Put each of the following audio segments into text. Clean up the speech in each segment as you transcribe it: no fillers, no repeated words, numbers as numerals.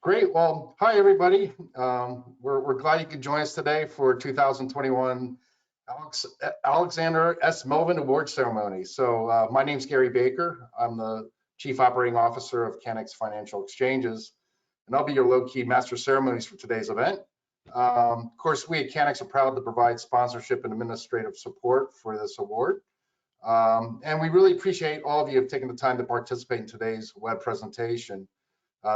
Great. Well, hi, everybody. We're glad you could join us today for 2021 Alexander S. Melvin Award Ceremony. So my name's Gary Baker. I'm the Chief Operating Officer of Canex Financial Exchanges, and I'll be your low-key master ceremonies for today's event. Of course, we at Canex are proud to provide sponsorship and administrative support for this award. And we really appreciate all of you have taken the time to participate in today's web presentation.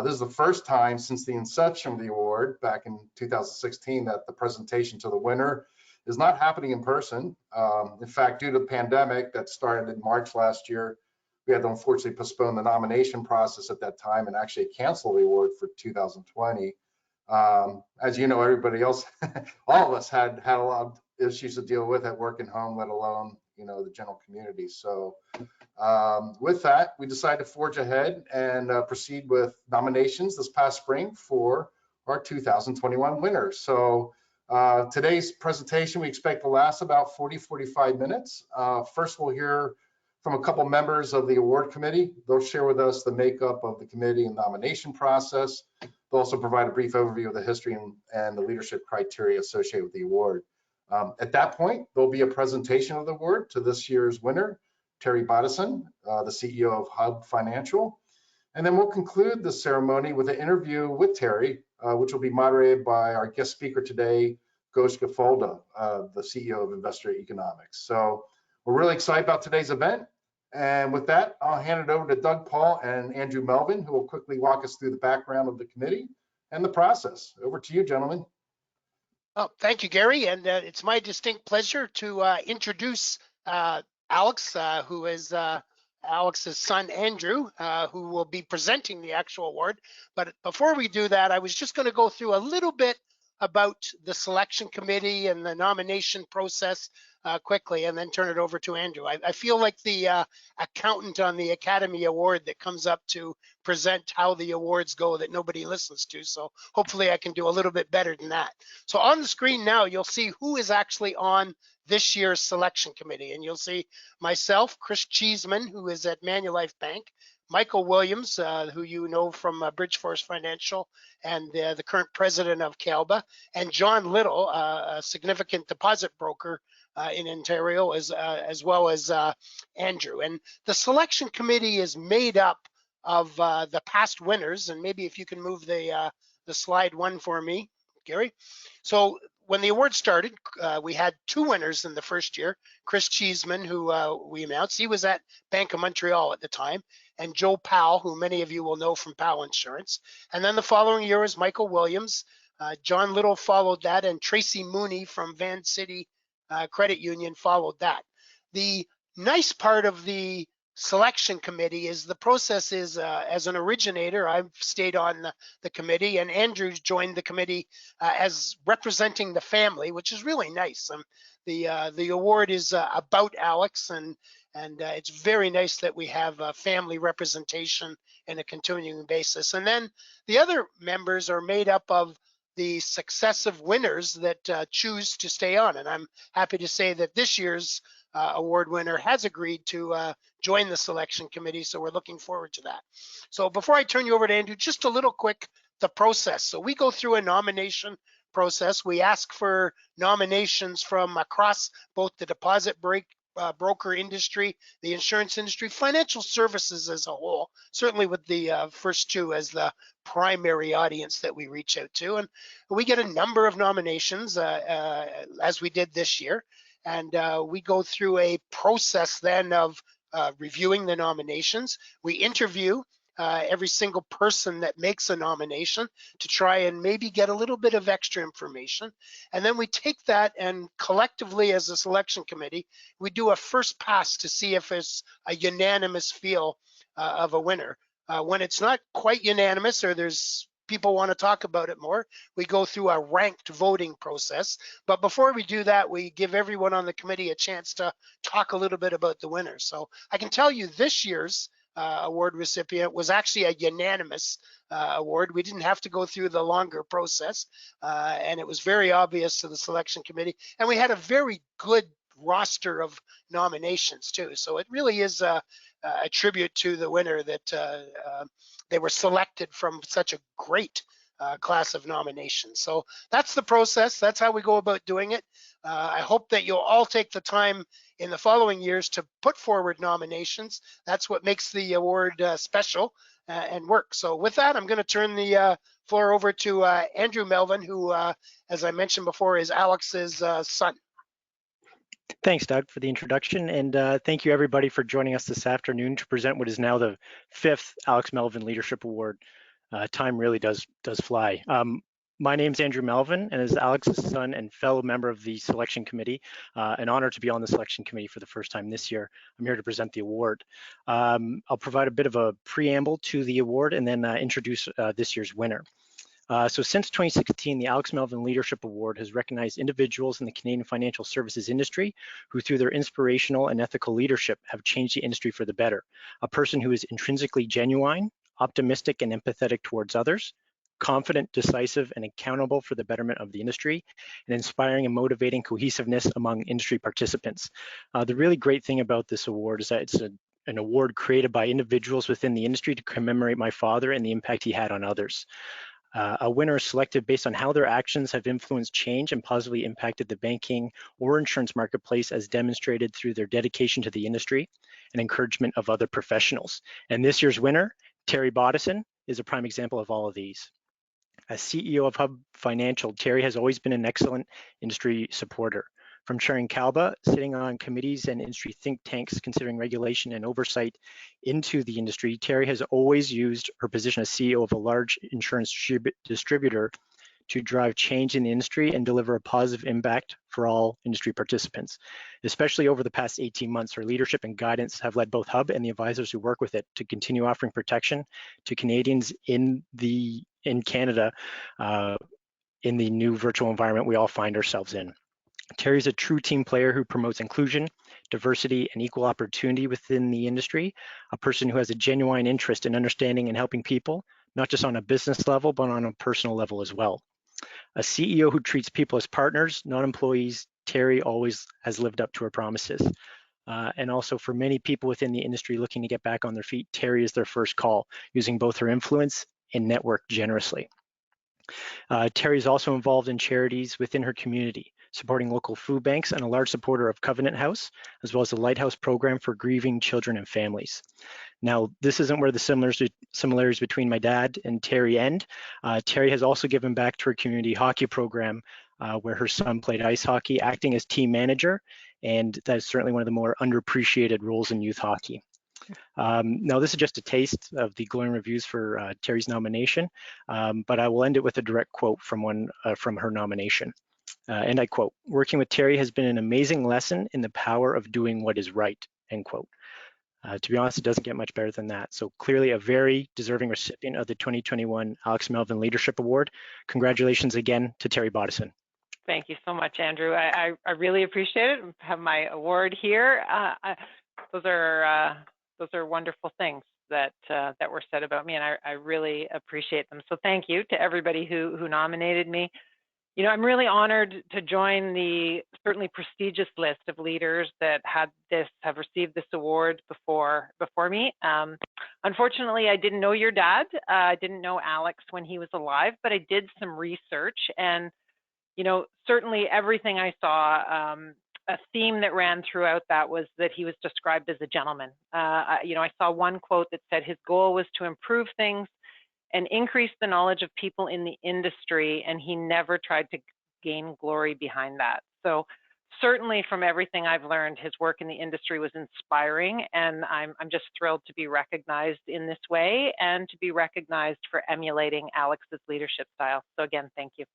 This is the first time since the inception of the award back in 2016 that the presentation to the winner is not happening in person. In fact, due to the pandemic that started in March last year, we had to unfortunately postpone the nomination process at that time and actually cancel the award for 2020. As you know, everybody else, all of us had a lot of issues to deal with at work and home, let alone, the general community. So with that, we decided to forge ahead and proceed with nominations this past spring for our 2021 winners. So today's presentation, we expect to last about 40-45 minutes. First, we'll hear from a couple members of the award committee. They'll share with us the makeup of the committee and nomination process. They'll also provide a brief overview of the history and the leadership criteria associated with the award. At that point, there'll be a presentation of the award to this year's winner, Terri Botosan, the CEO of Hub Financial. And then we'll conclude the ceremony with an interview with Terri, which will be moderated by our guest speaker today, Goshka Folda, the CEO of Investor Economics. So we're really excited about today's event. And with that, I'll hand it over to Doug Paul and Andrew Melvin, who will quickly walk us through the background of the committee and the process. Over to you, gentlemen. Oh, thank you, Gary. And it's my distinct pleasure to introduce Alex, who is Alex's son, Andrew, who will be presenting the actual award. But before we do that, I was just going to go through a little bit about the selection committee and the nomination process quickly, and then turn it over to Andrew. I feel like the accountant on the Academy Award that comes up to present how the awards go that nobody listens to. So hopefully I can do a little bit better than that. So on the screen now, you'll see who is actually on this year's selection committee. And you'll see myself, Chris Cheeseman, who is at Manulife Bank, Michael Williams, who you know from Bridgeforce Financial and the current president of CALBA, and John Little, a significant deposit broker in Ontario, as well as Andrew. And the selection committee is made up of the past winners, and maybe if you can move the slide one for me, Gary. So when the award started, we had two winners in the first year. Chris Cheeseman, who we announced, he was at Bank of Montreal at the time, and Joe Powell, who many of you will know from Powell Insurance. And then the following year was Michael Williams. John Little followed that, and Tracy Mooney from Van City Credit Union followed that. The nice part of the selection committee is the process is as an originator, I've stayed on the committee, and Andrew's joined the committee as representing the family, which is really nice. The award is about Alex, and it's very nice that we have family representation in a continuing basis. And then the other members are made up of the successive winners that choose to stay on. And I'm happy to say that this year's award winner has agreed to join the selection committee, so we're looking forward to that. So before I turn you over to Andrew, just a little quick, the process. So we go through a nomination process. We ask for nominations from across both the deposit broker industry, the insurance industry, financial services as a whole, certainly with the first two as the primary audience that we reach out to. And we get a number of nominations as we did this year. And we go through a process then of reviewing the nominations. We interview every single person that makes a nomination to try and maybe get a little bit of extra information. And then we take that and collectively as a selection committee, we do a first pass to see if it's a unanimous feel of a winner. When it's not quite unanimous or there's people want to talk about it more, we go through a ranked voting process. But before we do that, we give everyone on the committee a chance to talk a little bit about the winners. So I can tell you this year's award recipient was actually a unanimous award. We didn't have to go through the longer process, and it was very obvious to the selection committee. And we had a very good roster of nominations too. So it really is a tribute to the winner that they were selected from such a great class of nominations. So that's the process. That's how we go about doing it. I hope that you'll all take the time in the following years to put forward nominations. That's what makes the award special and work. So with that, I'm going to turn the floor over to Andrew Melvin, who, as I mentioned before, is Alex's son. Thanks, Doug, for the introduction, and thank you everybody for joining us this afternoon to present what is now the 5th Alex Melvin Leadership Award. Time really does fly. My name's Andrew Melvin, and as Alex's son and fellow member of the selection committee, an honor to be on the selection committee for the first time this year. I'm here to present the award. I'll provide a bit of a preamble to the award and then introduce this year's winner. So since 2016, the Alex Melvin Leadership Award has recognized individuals in the Canadian financial services industry who, through their inspirational and ethical leadership, have changed the industry for the better. A person who is intrinsically genuine, optimistic, and empathetic towards others, confident, decisive, and accountable for the betterment of the industry, and inspiring and motivating cohesiveness among industry participants. The really great thing about this award is that it's an award created by individuals within the industry to commemorate my father and the impact he had on others. A winner is selected based on how their actions have influenced change and positively impacted the banking or insurance marketplace, as demonstrated through their dedication to the industry and encouragement of other professionals. And this year's winner, Terri Botosan, is a prime example of all of these. As CEO of Hub Financial, Terri has always been an excellent industry supporter. From chairing CALBA, sitting on committees and industry think tanks considering regulation and oversight into the industry, Terri has always used her position as CEO of a large insurance distributor to drive change in the industry and deliver a positive impact for all industry participants. Especially over the past 18 months, her leadership and guidance have led both Hub and the advisors who work with it to continue offering protection to Canadians in Canada in the new virtual environment we all find ourselves in. Terri is a true team player who promotes inclusion, diversity, and equal opportunity within the industry, a person who has a genuine interest in understanding and helping people, not just on a business level, but on a personal level as well. A CEO who treats people as partners, not employees, Terri always has lived up to her promises. And also for many people within the industry looking to get back on their feet, Terri is their first call, using both her influence and network generously. Terri is also involved in charities within her community, supporting local food banks, and a large supporter of Covenant House, as well as the Lighthouse program for grieving children and families. Now, this isn't where the similarities between my dad and Terri end. Terri has also given back to her community hockey program, where her son played ice hockey, acting as team manager, and that is certainly one of the more underappreciated roles in youth hockey. Now, this is just a taste of the glowing reviews for Terri's nomination, but I will end it with a direct quote from her nomination. And I quote, "Working with Terri has been an amazing lesson in the power of doing what is right," end quote. To be honest, it doesn't get much better than that. So clearly a very deserving recipient of the 2021 Alex Melvin Leadership Award. Congratulations again to Terri Botosan. Thank you so much, Andrew. I really appreciate it. I have my award here. Those are wonderful things that were said about me, and I really appreciate them. So thank you to everybody who nominated me. You know, I'm really honored to join the certainly prestigious list of leaders that have received this award before me. Unfortunately, I didn't know your dad. I didn't know Alex when he was alive, but I did some research, and you know, certainly everything I saw, a theme that ran throughout that was that he was described as a gentleman. You know, I saw one quote that said his goal was to improve things and increase the knowledge of people in the industry, and he never tried to gain glory behind that. So certainly from everything I've learned, his work in the industry was inspiring, and I'm just thrilled to be recognized in this way and to be recognized for emulating Alex's leadership style. So again, thank you.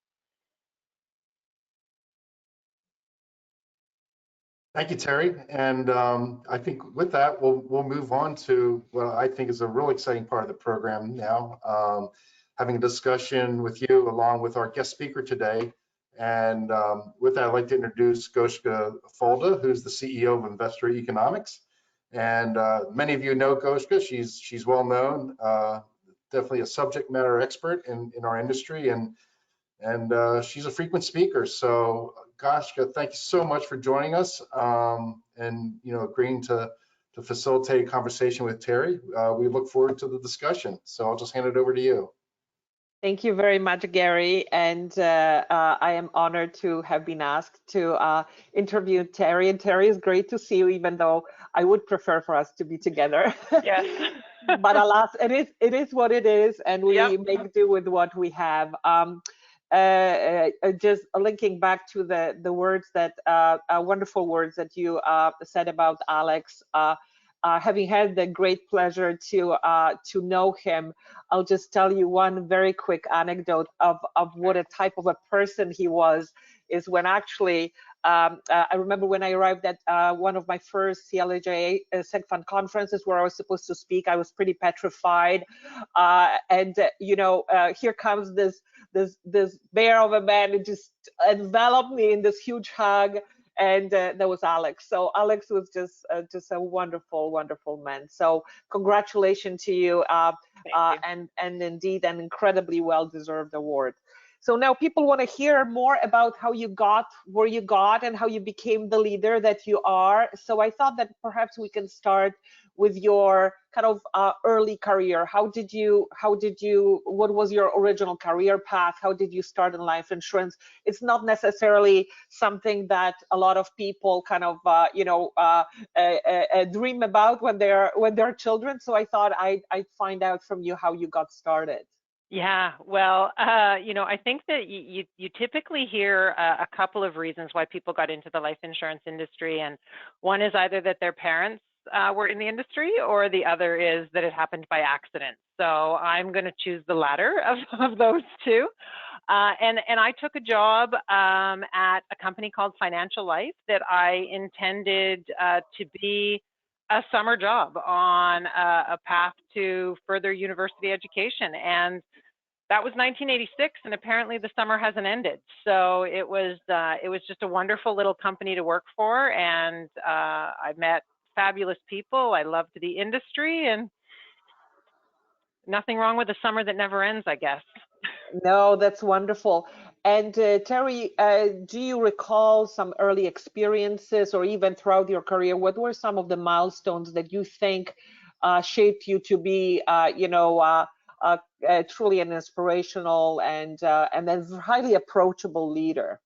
Thank you, Terri. And I think with that, we'll move on to what I think is a really exciting part of the program now, having a discussion with you along with our guest speaker today. And with that, I'd like to introduce Goshka Folda, who's the CEO of Investor Economics. And many of you know Goshka. She's well known, definitely a subject matter expert in our industry, and she's a frequent speaker. So Goshka, thank you so much for joining us and agreeing to to facilitate conversation with Terri. We look forward to the discussion. So I'll just hand it over to you. Thank you very much, Gary. And I am honored to have been asked to interview Terri. And Terri, it's great to see you, even though I would prefer for us to be together. Yes. But alas, it is what it is, and we Yep. make do with what we have. Just linking back to the words that wonderful words that you said about Alex. Having had the great pleasure to know him, I'll just tell you one very quick anecdote of what a type of a person he was. Is when actually I remember when I arrived at one of my first CLJ Seg Fund conferences where I was supposed to speak. I was pretty petrified, and here comes this bear of a man who just enveloped me in this huge hug. And that was Alex. So Alex was just a wonderful, wonderful man. So congratulations to you, and indeed an incredibly well-deserved award. So now people want to hear more about how you got where you got and how you became the leader that you are. So I thought that perhaps we can start with your kind of early career. What was your original career path? How did you start in life insurance? It's not necessarily something that a lot of people kind of dream about when they're children. So I thought I'd find out from you how you got started. Yeah, well, I think that you typically hear a couple of reasons why people got into the life insurance industry, and one is either that their parents were in the industry, or the other is that it happened by accident. So I'm going to choose the latter of those two. And I took a job at a company called Financial Life that I intended to be a summer job on a path to further university education. And that was 1986, and apparently the summer hasn't ended. So it was just a wonderful little company to work for, and I met fabulous people. I loved the industry, and nothing wrong with a summer that never ends, I guess. No, that's wonderful. And Terri, do you recall some early experiences, or even throughout your career, what were some of the milestones that you think shaped you to be, truly an inspirational and then highly approachable leader?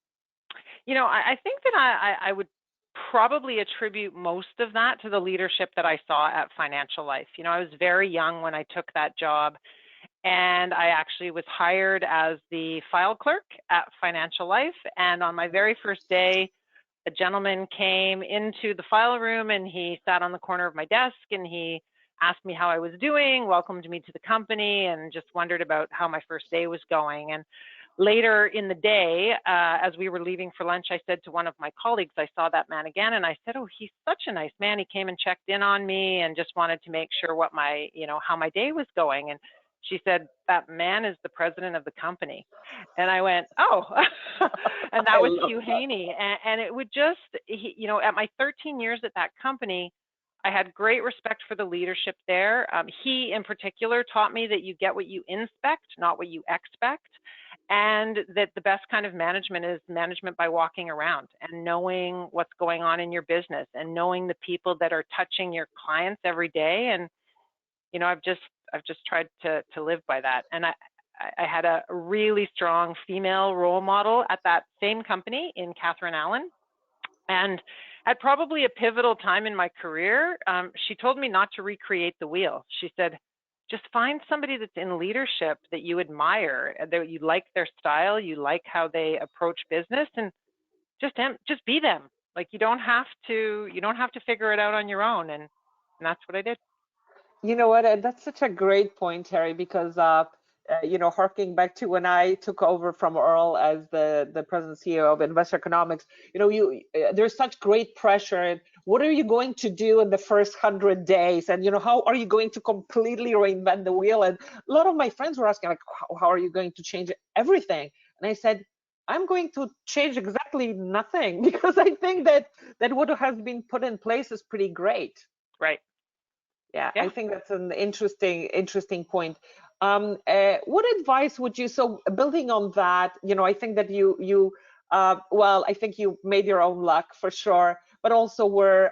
I think that I would probably attribute most of that to the leadership that I saw at Financial Life. I was very young when I took that job, and I actually was hired as the file clerk at Financial Life. And on my very first day, a gentleman came into the file room, and he sat on the corner of my desk, and he asked me how I was doing, welcomed me to the company, and just wondered about how my first day was going. And later in the day, as we were leaving for lunch, I said to one of my colleagues, I saw that man again, and I said, "Oh, he's such a nice man. He came and checked in on me and just wanted to make sure what how my day was going." And she said, "That man is the president of the company." And I went, "Oh," and that was Hugh Haney. And it would just, at my 13 years at that company, I had great respect for the leadership there. He, in particular, taught me that you get what you inspect, not what you expect, and that the best kind of management is management by walking around and knowing what's going on in your business and knowing the people that are touching your clients every day. And I've just tried to live by that. And I had a really strong female role model at that same company in Catherine Allen. And at probably a pivotal time in my career, she told me not to recreate the wheel. She said, just find somebody that's in leadership that you admire, that you like their style, you like how they approach business, and just be them. Like you don't have to figure it out on your own. And that's what I did. You know what? That's such a great point, Terri, because harking back to when I took over from Earl as the president CEO of Investor Economics, there's such great pressure. And what are you going to do in the first 100 days? And how are you going to completely reinvent the wheel? And a lot of my friends were asking, like, how are you going to change everything? And I said, I'm going to change exactly nothing, because I think that what has been put in place is pretty great. Right. Yeah, I think that's an interesting point. What advice would you, so building on that, I think that I think you made your own luck for sure, but also were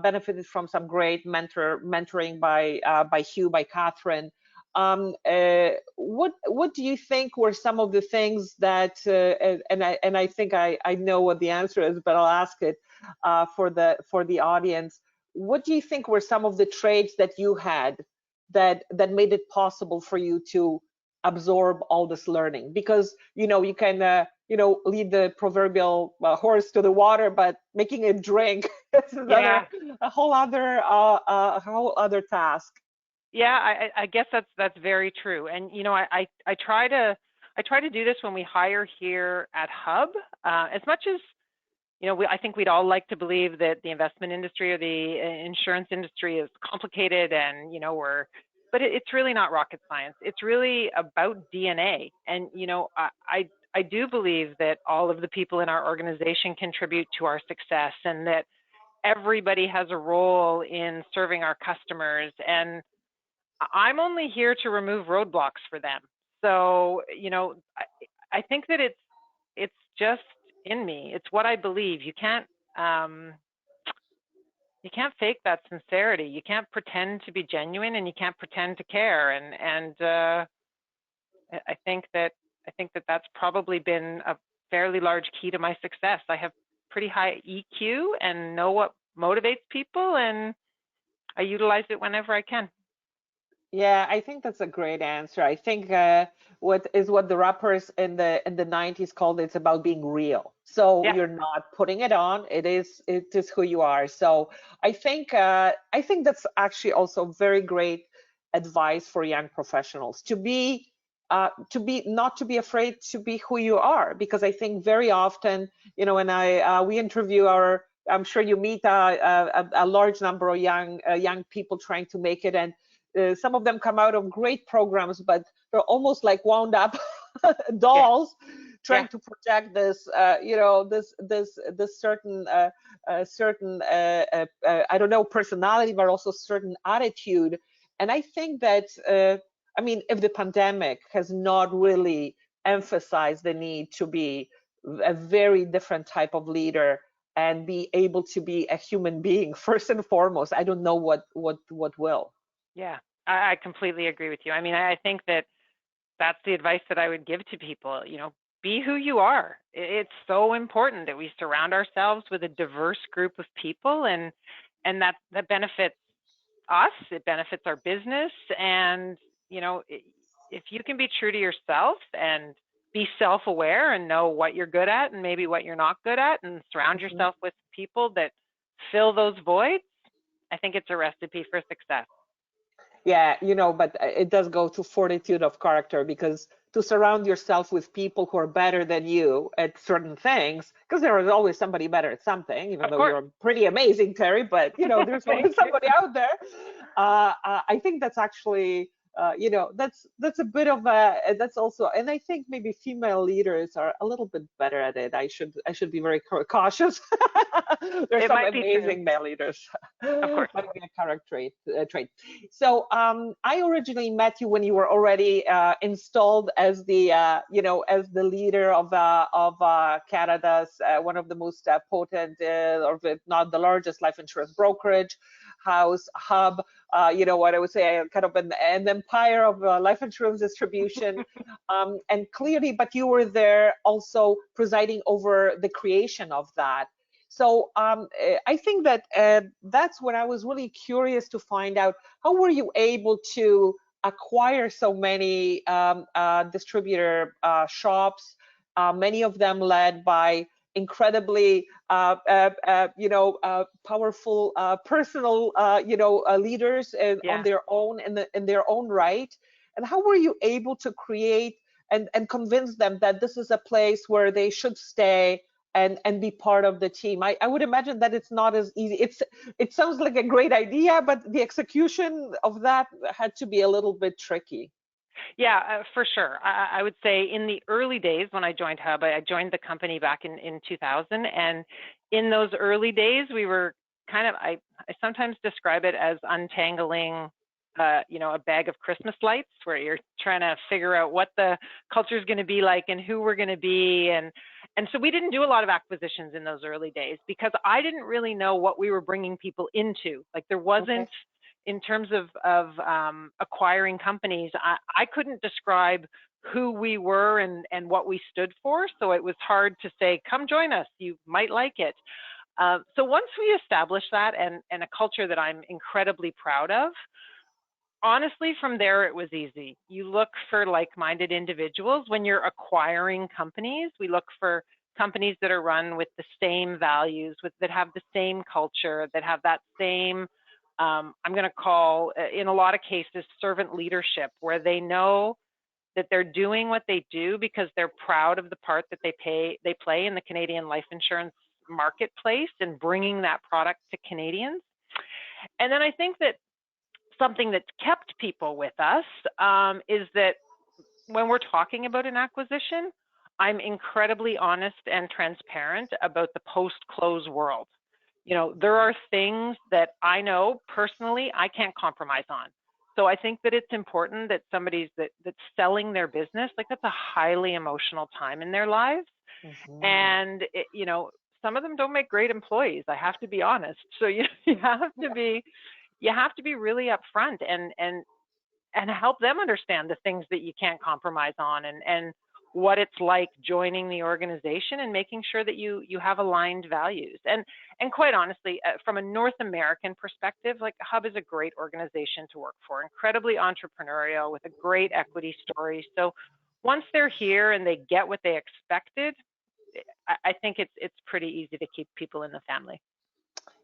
benefited from some great mentoring by Hugh, by Catherine. What do you think were some of the things that, and I think I know what the answer is, but I'll ask it for the audience. What do you think were some of the traits that you had that made it possible for you to absorb all this learning? Because you can lead the proverbial horse to the water, but making it drink is a whole other task. Yeah, I guess that's very true. And I try to do this when we hire here at Hub. As much as I think we'd all like to believe that the investment industry or the insurance industry is complicated, and but it's really not rocket science. It's really about DNA. And I do believe that all of the people in our organization contribute to our success, and that everybody has a role in serving our customers. And I'm only here to remove roadblocks for them. So, I think that it's just in me. It's what I believe. You can't fake that sincerity. You can't pretend to be genuine, and you can't pretend to care. And I think that that's probably been a fairly large key to my success. I have pretty high EQ and know what motivates people, and I utilize it whenever I can. Yeah, I think that's a great answer. I think what the rappers in the 90s called it's about being real. So you're not putting it on. It is who you are. So I think that's actually also very great advice for young professionals to be not to be afraid to be who you are, because I think very often, when we interview I'm sure you meet a large number of young people trying to make it, and some of them come out of great programs, but they're almost like wound up dolls trying to project this, this certain I don't know, personality, but also certain attitude. And I think that, if the pandemic has not really emphasized the need to be a very different type of leader and be able to be a human being first and foremost, I don't know what will. Yeah, I completely agree with you. I think that that's the advice that I would give to people. Be who you are. It's so important that we surround ourselves with a diverse group of people, and that benefits us. It benefits our business. And if you can be true to yourself and be self-aware and know what you're good at and maybe what you're not good at, and surround yourself with people that fill those voids, I think it's a recipe for success. Yeah, but it does go to fortitude of character, because to surround yourself with people who are better than you at certain things, because there is always somebody better at something, even though you're pretty amazing, Terri, but there's always somebody out there. I think that's actually, that's a bit of that's also, and I think maybe female leaders are a little bit better at it. I should be very cautious. There's some amazing male leaders. Of course. Might be a character trait. So I originally met you when you were already installed as the as the leader of Canada's one of the most potent, or if not the largest, life insurance brokerage house, Hub. What I would say, kind of an empire of life insurance distribution. And clearly, but you were there also presiding over the creation of that. So I think that that's when I was really curious to find out, how were you able to acquire so many distributor shops, many of them led by incredibly powerful personal leaders on their own, in their own right. And how were you able to create and convince them that this is a place where they should stay and be part of the team? I would imagine that it's not as easy. It sounds like a great idea, but the execution of that had to be a little bit tricky. Yeah, for sure. I would say in the early days when I joined Hub, I joined the company back in 2000. And in those early days, we were kind of, I sometimes describe it as untangling, a bag of Christmas lights, where you're trying to figure out what the culture is going to be like and who we're going to be. And so we didn't do a lot of acquisitions in those early days because I didn't really know what we were bringing people into. Like there wasn't, in terms of acquiring companies, I couldn't describe who we were and what we stood for. So it was hard to say, come join us, you might like it. So once we established that and a culture that I'm incredibly proud of, honestly, from there, it was easy. You look for like-minded individuals. When you're acquiring companies, we look for companies that are run with the same values, that have the same culture, that have that same, I'm going to call, in a lot of cases, servant leadership, where they know that they're doing what they do because they're proud of the part that they play in the Canadian life insurance marketplace and bringing that product to Canadians. And then I think that something that's kept people with us is that when we're talking about an acquisition, I'm incredibly honest and transparent about the post-close world. You know, there are things that I know personally I can't compromise on. So I think that it's important that somebody's that's selling their business, like that's a highly emotional time in their lives. And you know, some of them don't make great employees. I have to be honest. So you have to be. You have to be really upfront and help them understand the things that you can't compromise on and what it's like joining the organization and making sure that you have aligned values. And quite honestly, from a North American perspective, like Hub is a great organization to work for, incredibly entrepreneurial with a great equity story. So once they're here and they get what they expected, I think it's pretty easy to keep people in the family.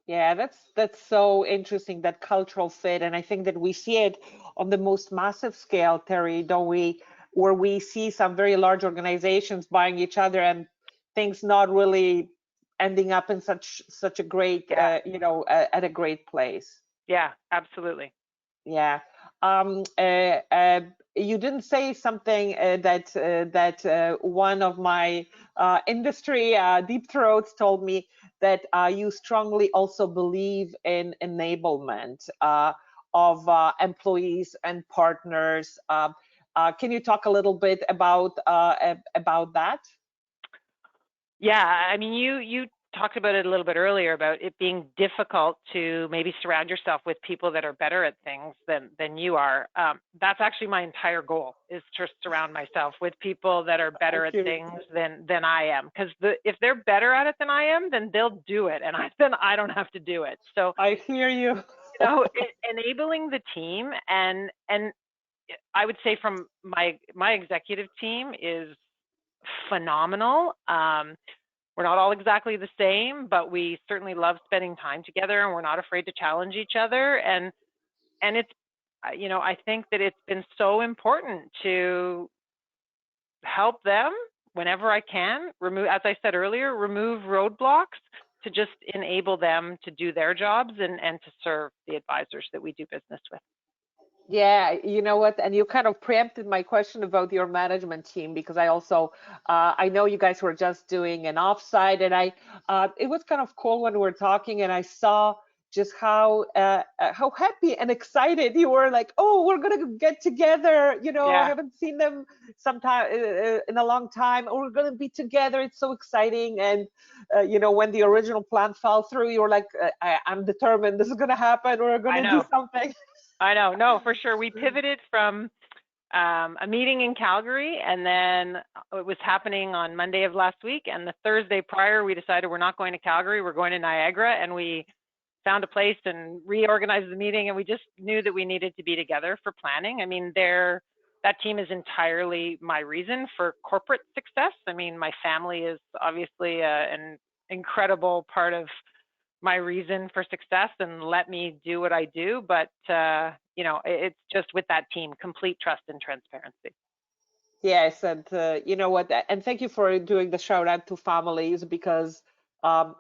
Yeah, that's so interesting, that cultural fit. And I think that we see it on the most massive scale, Terri, don't we? Where we see some very large organizations buying each other and things not really ending up in such a great, you know, at a great place. Yeah, absolutely. Yeah. You didn't say something that one of my industry deep throats told me, that you strongly also believe in enablement of employees and partners. Can you talk a little bit about that? Yeah, I mean, you talked about it a little bit earlier about it being difficult to maybe surround yourself with people that are better at things than you are. That's actually my entire goal, is to surround myself with people that are better at things than I am. Because if they're better at it than I am, then they'll do it, and then I don't have to do it. So I hear you. You know, enabling the team and I would say from my executive team is phenomenal. We're not all exactly the same, but we certainly love spending time together, and we're not afraid to challenge each other. And it's, you know, I think that it's been so important to help them whenever I can, as I said earlier, remove roadblocks to just enable them to do their jobs and to serve the advisors that we do business with. Yeah, you know what, and you kind of preempted my question about your management team, because I also I know you guys were just doing an offsite, and it was kind of cool when we were talking, and I saw just how happy and excited you were, like, oh, we're gonna get together, you know. I haven't seen them sometime in a long time, or we're gonna be together, it's so exciting. And you know, when the original plan fell through, you were like, I'm determined, this is gonna happen, we're gonna do something. I know, no, for sure. We pivoted from a meeting in Calgary, and then it was happening on Monday of last week. And the Thursday prior, we decided we're not going to Calgary, we're going to Niagara. And we found a place and reorganized the meeting. And we just knew that we needed to be together for planning. I mean, that team is entirely my reason for corporate success. I mean, my family is obviously an incredible part of my reason for success and let me do what I do. But, you know, it's just with that team, complete trust and transparency. Yes, and you know what, and thank you for doing the shout out to families, because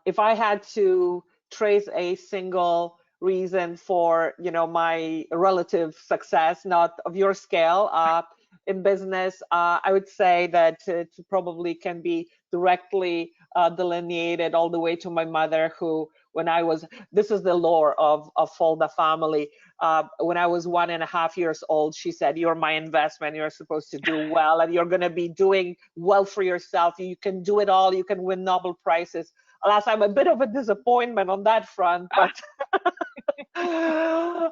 if I had to trace a single reason for, you know, my relative success, not of your scale, in business, I would say that it probably can be directly delineated all the way to my mother, who, when I was, this is the lore of Folda family. when I was 1.5 years old, she said, "You're my investment. You're supposed to do well, and you're going to be doing well for yourself. You can do it all. You can win Nobel Prizes." Alas, I'm a bit of a disappointment on that front, but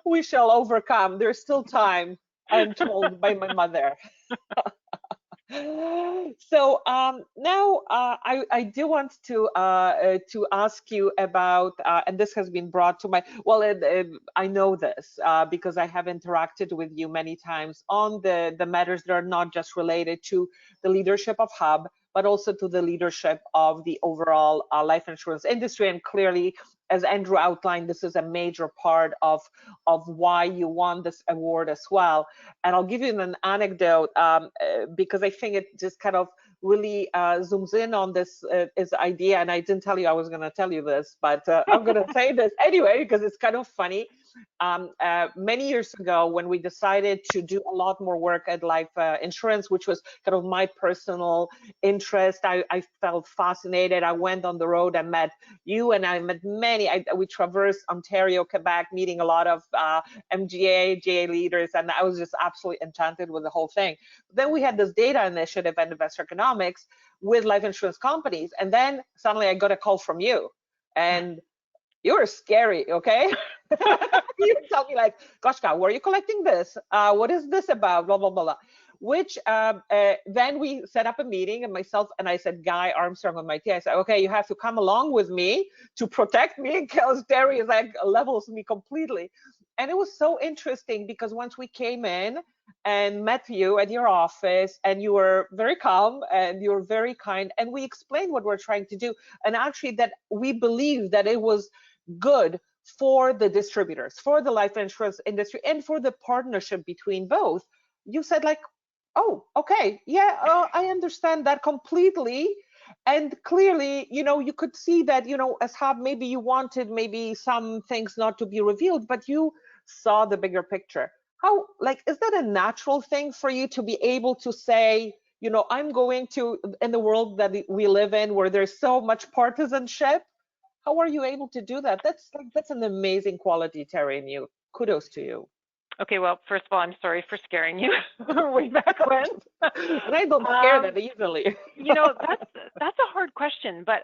we shall overcome. There's still time, I'm told by my mother. So now I do want to ask you about, and this has been brought to my, well, I know this because I have interacted with you many times on the matters that are not just related to the leadership of Hub, but also to the leadership of the overall life insurance industry. And clearly, as Andrew outlined, this is a major part of why you won this award as well. And I'll give you an anecdote because I think it just kind of really zooms in on this idea. And I didn't tell you I was going to tell you this, but I'm going to say this anyway because it's kind of funny. Many years ago, when we decided to do a lot more work at life insurance, which was kind of my personal interest, I felt fascinated. I went on the road. I met you, and I met many. We traversed Ontario, Quebec, meeting a lot of MGA, GA leaders, and I was just absolutely enchanted with the whole thing. Then we had this data initiative and investor economics with life insurance companies, and then suddenly I got a call from you, and you were scary, okay? You tell me like, Goshka, where are you collecting this? What is this about? Blah, blah, blah, blah. Which then we set up a meeting, and myself and I said, Guy Armstrong on my team, I said, okay, you have to come along with me to protect me because Terri is like levels me completely. And it was so interesting because once we came in and met you at your office, and you were very calm and you were very kind, and we explained what we're trying to do, and actually that we believe that it was good for the distributors, for the life insurance industry, and for the partnership between both. You said like, oh, okay, yeah, I understand that completely. And clearly, you know, you could see that, you know, as Hub, maybe you wanted maybe some things not to be revealed, but you saw the bigger picture. How, like, is that a natural thing for you to be able to say, you know, I'm going to, in the world that we live in where there's so much partisanship, how are you able to do that? That's an amazing quality, Terri, and you. Kudos to you. Okay, well, first of all, I'm sorry for scaring you way back when. And I don't scare that easily. You know, that's a hard question, but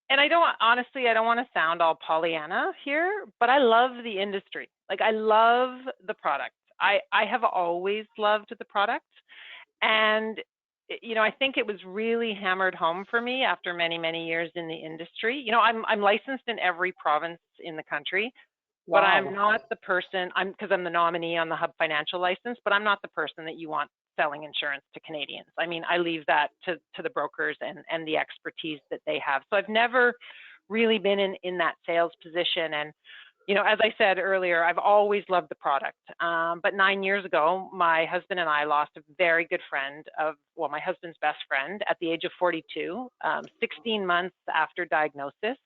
and I don't, honestly, I don't want to sound all Pollyanna here, but I love the industry. Like, I love the product. I have always loved the product, and you know, I think it was really hammered home for me after many, many years in the industry. You know, I'm licensed in every province in the country. Wow. But I'm not the person, because I'm the nominee on the Hub Financial license, but I'm not the person that you want selling insurance to Canadians. I mean, I leave that to the brokers and the expertise that they have. So I've never really been in that sales position. And, you know, as I said earlier, I've always loved the product. But 9 years ago, my husband and I lost a very good friend well, my husband's best friend at the age of 42, 16 months after diagnosis.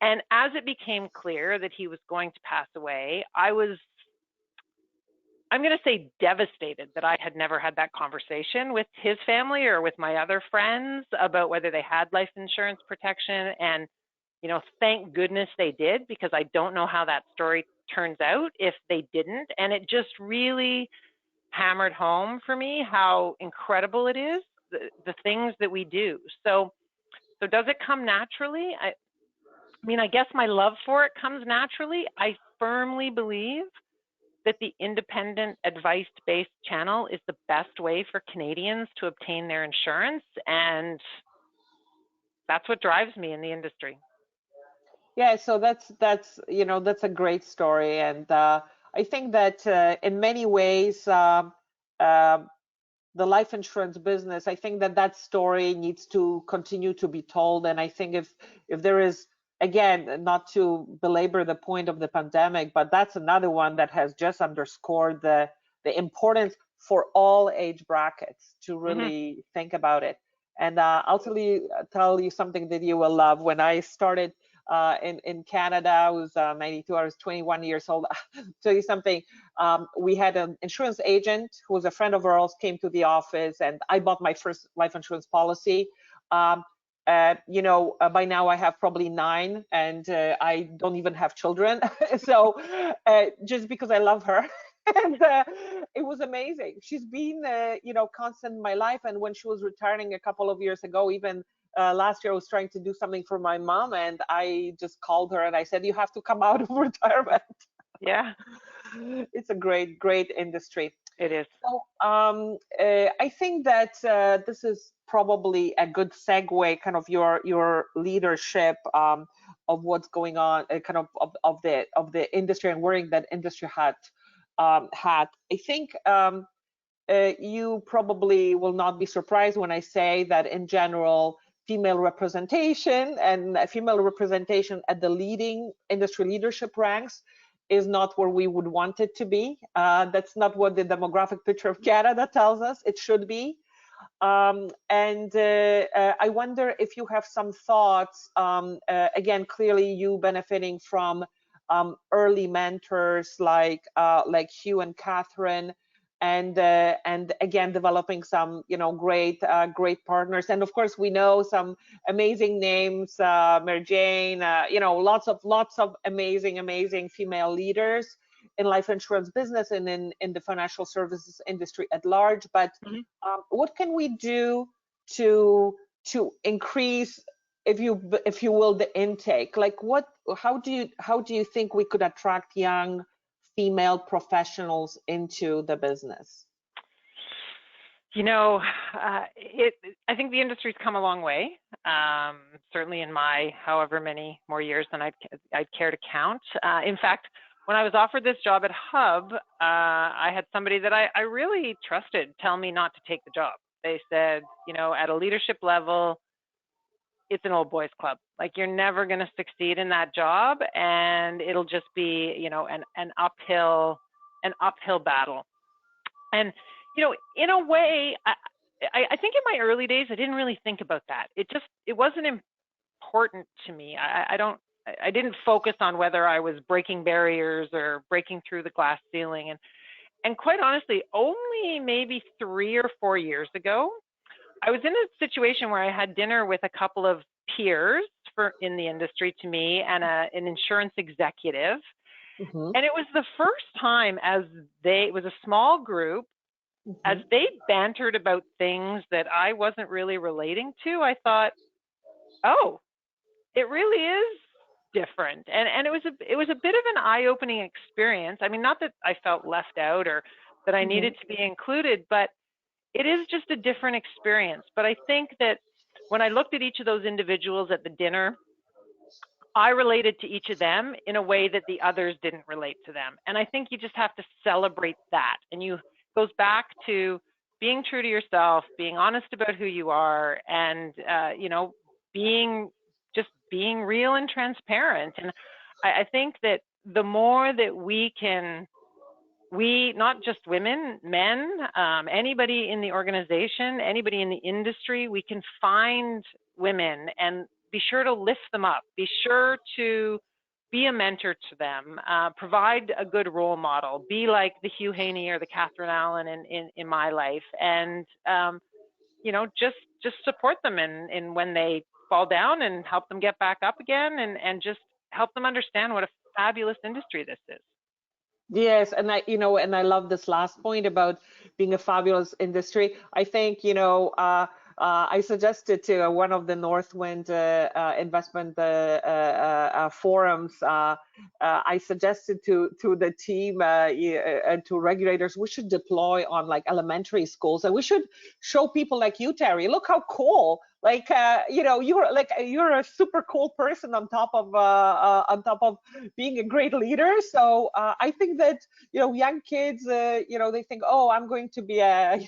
And as it became clear that he was going to pass away, I'm going to say devastated that I had never had that conversation with his family or with my other friends about whether they had life insurance protection. And, you know, thank goodness they did, because I don't know how that story turns out if they didn't. And it just really hammered home for me how incredible it is, the things that we do. So does it come naturally? I mean, I guess my love for it comes naturally. I firmly believe that the independent advice-based channel is the best way for Canadians to obtain their insurance, and that's what drives me in the industry. Yeah, so that's you know, that's a great story, and I think that in many ways the life insurance business, I think that story needs to continue to be told. And I think if there is, again, not to belabor the point of the pandemic, but that's another one that has just underscored the importance for all age brackets to really think about it. And I'll tell you something that you will love. When I started in Canada, I was 92, I was 21 years old. I'll tell you something, we had an insurance agent who was a friend of ours, came to the office, and I bought my first life insurance policy. By now I have probably 9, and I don't even have children. So just because I love her. And it was amazing. She's been, constant in my life. And when she was retiring a couple of years ago, even last year, I was trying to do something for my mom, and I just called her and I said, "You have to come out of retirement." Yeah, It's a great, great industry. it is. So I think that this is probably a good segue, kind of your leadership of what's going on, kind of the industry and wearing that industry hat. I think you probably will not be surprised when I say that in general, female representation and female representation at the leading industry leadership ranks is not where we would want it to be. That's not what the demographic picture of Canada tells us it should be. I wonder if you have some thoughts, again, clearly you benefiting from early mentors like Hugh and Catherine, and again developing some great partners, and of course we know some amazing names, Mary Jane, lots of amazing female leaders in life insurance business and in the financial services industry at large. But what can we do to increase, if you will, the intake? Like how do you think we could attract young female professionals into the business? I think the industry's come a long way. Certainly in my however many more years than I'd care to count. In fact, when I was offered this job at Hub, I had somebody that I really trusted tell me not to take the job. They said, at a leadership level, it's an old boys club. Like, you're never going to succeed in that job, and it'll just be, an uphill battle. And, in a way, I think in my early days, I didn't really think about that. It wasn't important to me. I didn't focus on whether I was breaking barriers or breaking through the glass ceiling. And quite honestly, only maybe 3 or 4 years ago, I was in a situation where I had dinner with a couple of peers in the industry to me and an insurance executive. And it was the first time it was a small group, as they bantered about things that I wasn't really relating to, I thought, oh, it really is different. And it was a bit of an eye-opening experience. I mean, not that I felt left out or that I needed to be included, but it is just a different experience. But I think that when I looked at each of those individuals at the dinner, I related to each of them in a way that the others didn't relate to them. And I think you just have to celebrate that. And it goes back to being true to yourself, being honest about who you are, and being real and transparent. And I think that the more that we, not just women, men, anybody in the organization, anybody in the industry, we can find women and be sure to lift them up, be sure to be a mentor to them, provide a good role model, be like the Hugh Haney or the Catherine Allen in my life, and just support them in when they fall down, and help them get back up again, and just help them understand what a fabulous industry this is. Yes, and I love this last point about being a fabulous industry. I think, I suggested to one of the Northwind investment forums, I suggested to the team and to regulators, we should deploy on like elementary schools, and we should show people like you, Terri, look how cool. Like you're a super cool person on top of being a great leader. So I think that young kids they think, oh, I'm going to be a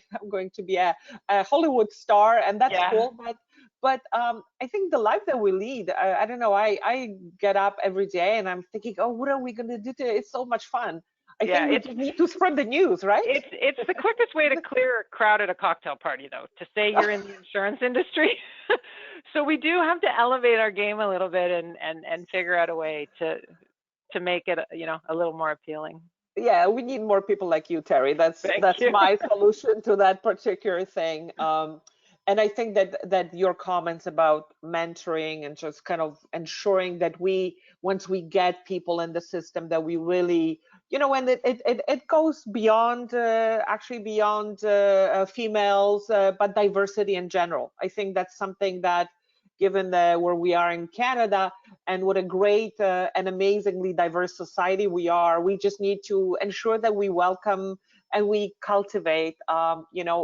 Hollywood star, and that's cool. But I think the life that we lead, I don't know. I get up every day and I'm thinking, oh, what are we going to do today? It's so much fun. I think we just need to spread the news, right? It's the quickest way to clear a crowd at a cocktail party, though, to say you're in the insurance industry. So we do have to elevate our game a little bit and figure out a way to make it a little more appealing. Yeah, we need more people like you, Terri. That's my solution to that particular thing. And I think that your comments about mentoring and just kind of ensuring that once we get people in the system, that we really, and it goes beyond, actually beyond females, but diversity in general. I think that's something that, given where we are in Canada and what a great and amazingly diverse society we are, we just need to ensure that we welcome and we cultivate,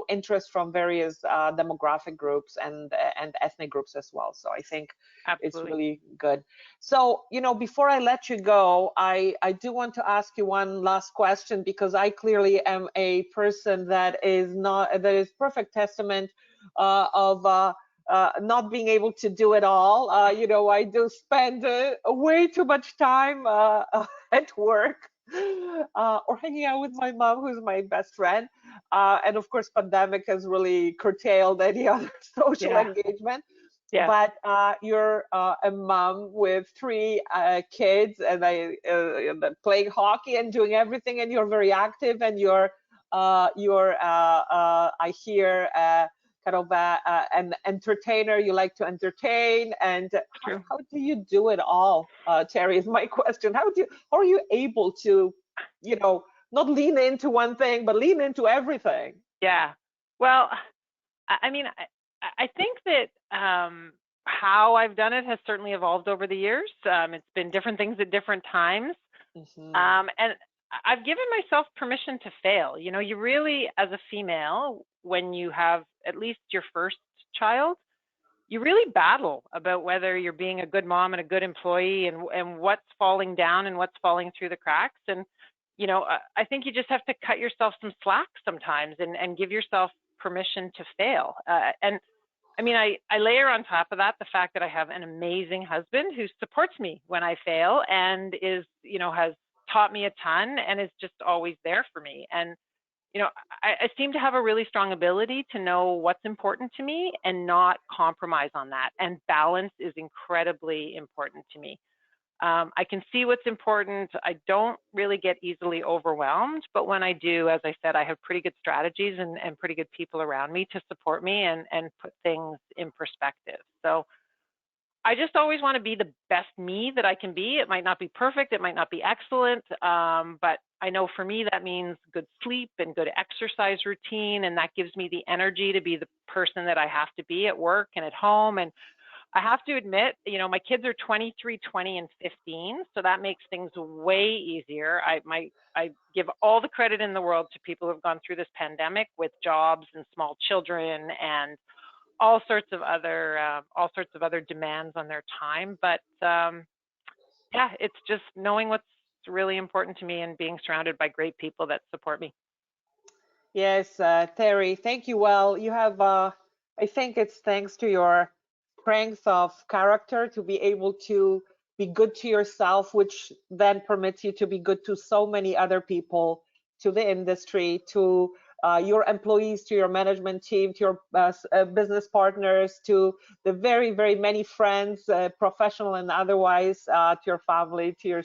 interest from various demographic groups and ethnic groups as well. So I think it's really good. So, before I let you go, I do want to ask you one last question, because I clearly am a person that is perfect testament of not being able to do it all. I do spend way too much time at work. Or hanging out with my mom, who's my best friend. And of course, pandemic has really curtailed any other social engagement. Yeah. But you're a mom with 3 kids, and playing hockey and doing everything, and you're very active, and you're I hear kind of an entertainer. You like to entertain, and how do you do it all? Terri, is my question. How are you able to, not lean into one thing, but lean into everything? Yeah. Well, I mean, I think that how I've done it has certainly evolved over the years. It's been different things at different times. Mm-hmm. And I've given myself permission to fail. You really, as a female, when you have at least your first child, you really battle about whether you're being a good mom and a good employee, and what's falling down and what's falling through the cracks. And, I think you just have to cut yourself some slack sometimes and give yourself permission to fail. And I mean, I layer on top of that the fact that I have an amazing husband who supports me when I fail, and has taught me a ton and is just always there for me. And I seem to have a really strong ability to know what's important to me and not compromise on that. And balance is incredibly important to me. I can see what's important. I don't really get easily overwhelmed, but when I do, as I said, I have pretty good strategies and pretty good people around me to support me and put things in perspective. So I just always want to be the best me that I can be. It might not be perfect, it might not be excellent, but I know for me that means good sleep and good exercise routine, and that gives me the energy to be the person that I have to be at work and at home. And I have to admit, my kids are 23, 20, and 15, so that makes things way easier. I give all the credit in the world to people who have gone through this pandemic with jobs and small children and all sorts of other demands on their time. But yeah, it's just knowing what's really important to me and being surrounded by great people that support me. Yes, Terri, thank you. Well, you have, I think it's thanks to your strength of character to be able to be good to yourself, which then permits you to be good to so many other people, to the industry, to your employees, to your management team, to your business partners, to the very, very many friends, professional and otherwise, to your family, to your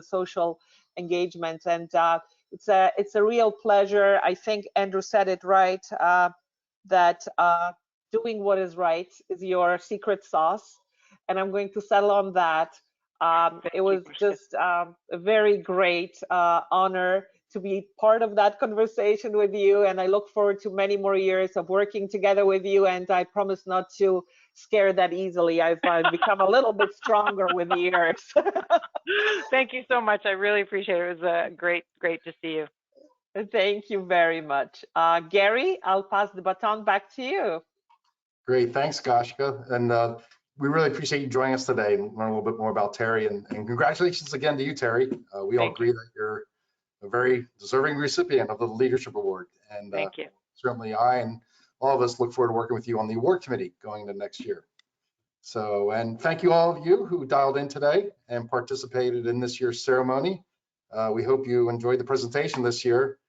social engagements. And it's a real pleasure. I think Andrew said it right, that doing what is right is your secret sauce, and I'm going to settle on that. It was just a very great honor to be part of that conversation with you, and I look forward to many more years of working together with you, and I promise not to scare that easily. I've become a little bit stronger with the years. Thank you so much. I really appreciate it. It was great to see you. Thank you very much. Gary, I'll pass the baton back to you. Great, thanks, Goshka. And we really appreciate you joining us today and learn a little bit more about Terri. And congratulations again to you, Terri. We all agree that you're a very deserving recipient of the Leadership Award. And thank you. Certainly I and all of us look forward to working with you on the award committee going into next year. So, and thank you all of you who dialed in today and participated in this year's ceremony. We hope you enjoyed the presentation this year.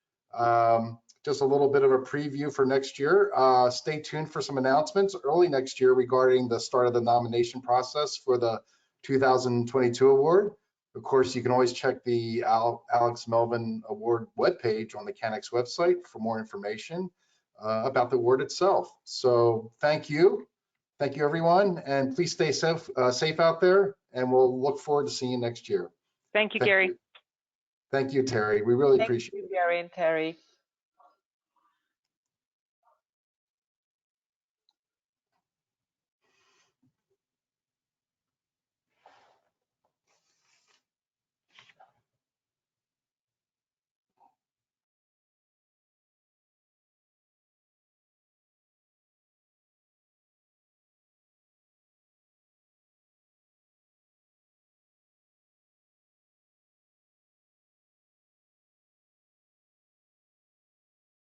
Just a little bit of a preview for next year. Stay tuned for some announcements early next year regarding the start of the nomination process for the 2022 award. Of course, you can always check the Alex Melvin Award webpage on the CanX website for more information. about the award itself. So thank you everyone, and please stay safe out there, and we'll look forward to seeing you next year. Thank you, Gary. Thank you, Terri. We really Thank appreciate it. you, Gary and Terri.